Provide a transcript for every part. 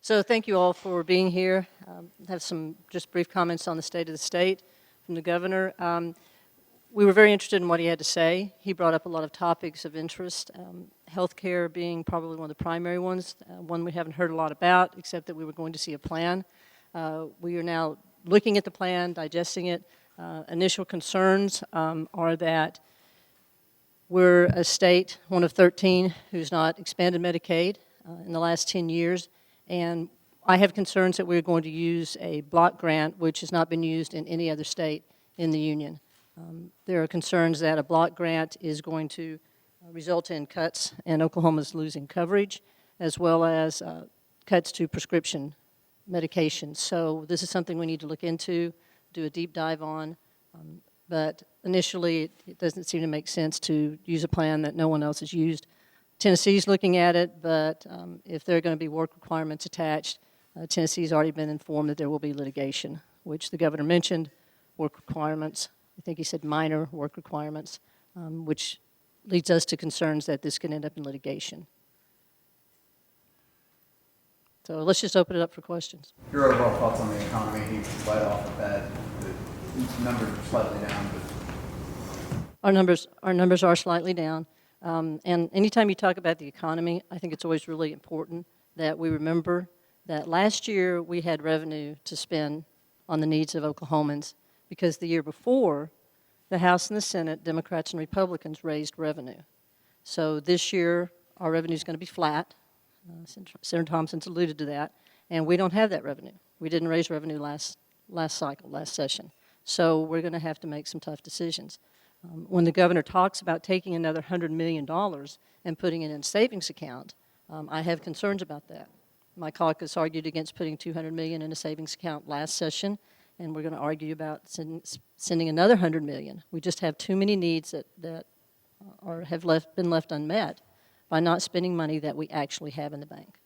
So thank you all for being here. I have some just brief comments on the state of the state from the governor. We were very interested in what he had to say. He brought up a lot of topics of interest, healthcare being probably one of the primary ones, one we haven't heard a lot about, except that we were going to see a plan. We are now looking at the plan, digesting it. Initial concerns are that we're a state, one of 13, who's not expanded Medicaid in the last 10 years. And I have concerns that we're going to use a block grant, which has not been used in any other state in the union. There are concerns that a block grant is going to result in cuts, and Oklahoma's losing coverage, as well as cuts to prescription medications. So this is something we need to look into, do a deep dive on. But initially, it doesn't seem to make sense to use a plan that no one else has used. Tennessee's looking at it, but if there are going to be work requirements attached, Tennessee's already been informed that there will be litigation, which the governor mentioned, work requirements. I think he said minor work requirements, which leads us to concerns that this can end up in litigation. So let's just open it up for questions. Your overall thoughts on the economy, he led off with that. The numbers are slightly down, but Our numbers are slightly down. And anytime you talk about the economy, I think it's always really important that we remember that last year we had revenue to spend on the needs of Oklahomans because the year before, the House and the Senate, Democrats and Republicans, raised revenue. So this year, our revenue is going to be flat. Senator Thompson's alluded to that. And we don't have that revenue. We didn't raise revenue last session. So we're going to have to make some tough decisions. When the governor talks about taking another $100 million and putting it in a savings account, I have concerns about that. My caucus argued against putting $200 million in a savings account last session, and we're going to argue about sending another $100 million. We just have too many needs that have been left unmet by not spending money that we actually have in the bank.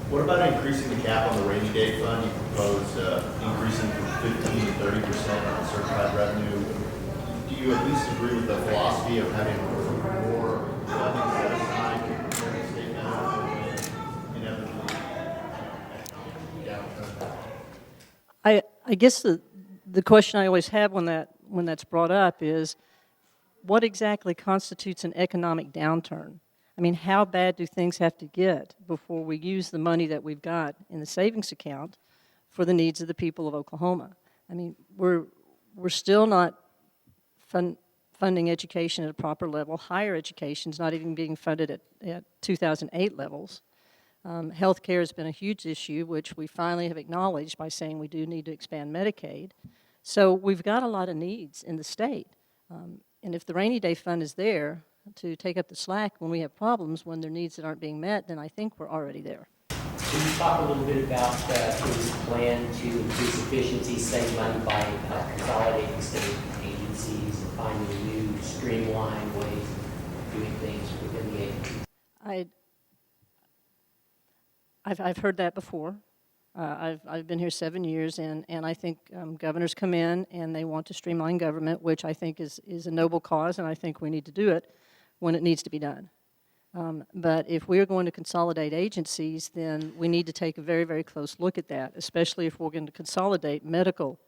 What about increasing the cap on the rainy day fund? You proposed increasing from 15 to 30% on certified revenue. Do you at least agree with the philosophy of having more funding set aside for the state now inevitably downturn? I guess the question I always have when that's brought up is, what exactly constitutes an economic downturn? I mean, how bad do things have to get before we use the money that we've got in the savings account for the needs of the people of Oklahoma? I mean, we're still not funding education at a proper level. Higher education is not even being funded at 2008 levels. Healthcare has been a huge issue, which we finally have acknowledged by saying we do need to expand Medicaid. So we've got a lot of needs in the state. And if the rainy day fund is there to take up the slack when we have problems, when there are needs that aren't being met, then I think we're already there. Can you talk a little bit about his plan to increase efficiency, save money by consolidating state agencies and finding new streamlined ways of doing things within the agency? I've heard that before. I've been here 7 years, and I think governors come in and they want to streamline government, which I think is a noble cause, and I think we need to do it when it needs to be done. But if we're going to consolidate agencies, then we need to take a very, very close look at that, especially if we're going to consolidate medical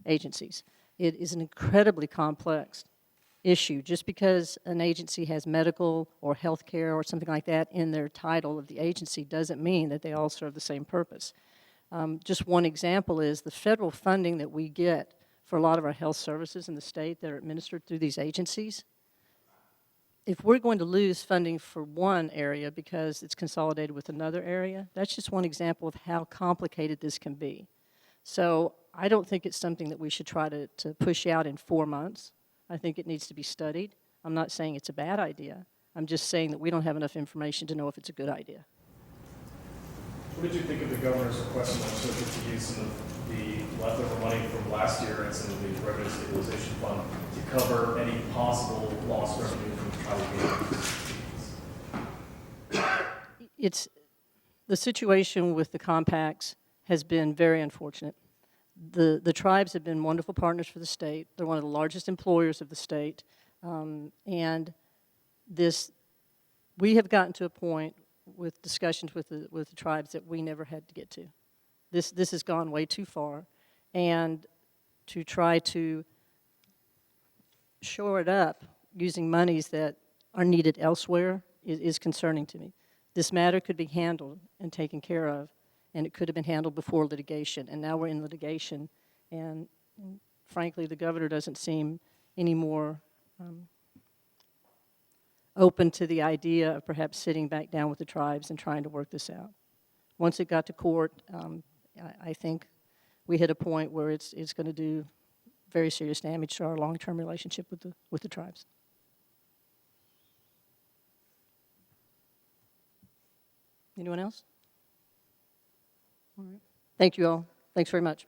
agencies. It is an incredibly complex issue. Just because an agency has medical or healthcare or something like that in their title of the agency doesn't mean that they all serve the same purpose. Just one example is the federal funding that we get for a lot of our health services in the state that are administered through these agencies. If we're going to lose funding for one area because it's consolidated with another area, that's just one example of how complicated this can be. So I don't think it's something that we should try to push out in 4 months. I think it needs to be studied. I'm not saying it's a bad idea. I'm just saying that we don't have enough information to know if it's a good idea. What did you think of the governor's request in legislature to use some of the leftover money from last year and some of the revenue stabilization fund to cover any possible lost revenue from It's the situation with the compacts has been very unfortunate. The tribes have been wonderful partners for the state. They're one of the largest employers of the state. And we have gotten to a point with discussions with the tribes that we never had to get to. This has gone way too far, and to try to shore it up using monies that are needed elsewhere is concerning to me. This matter could be handled and taken care of, and it could have been handled before litigation, and now we're in litigation, and frankly, the governor doesn't seem any more open to the idea of perhaps sitting back down with the tribes and trying to work this out. Once it got to court, I think we hit a point where it's going to do very serious damage to our long-term relationship with the tribes. Anyone else? All right. Thank you all. Thanks very much.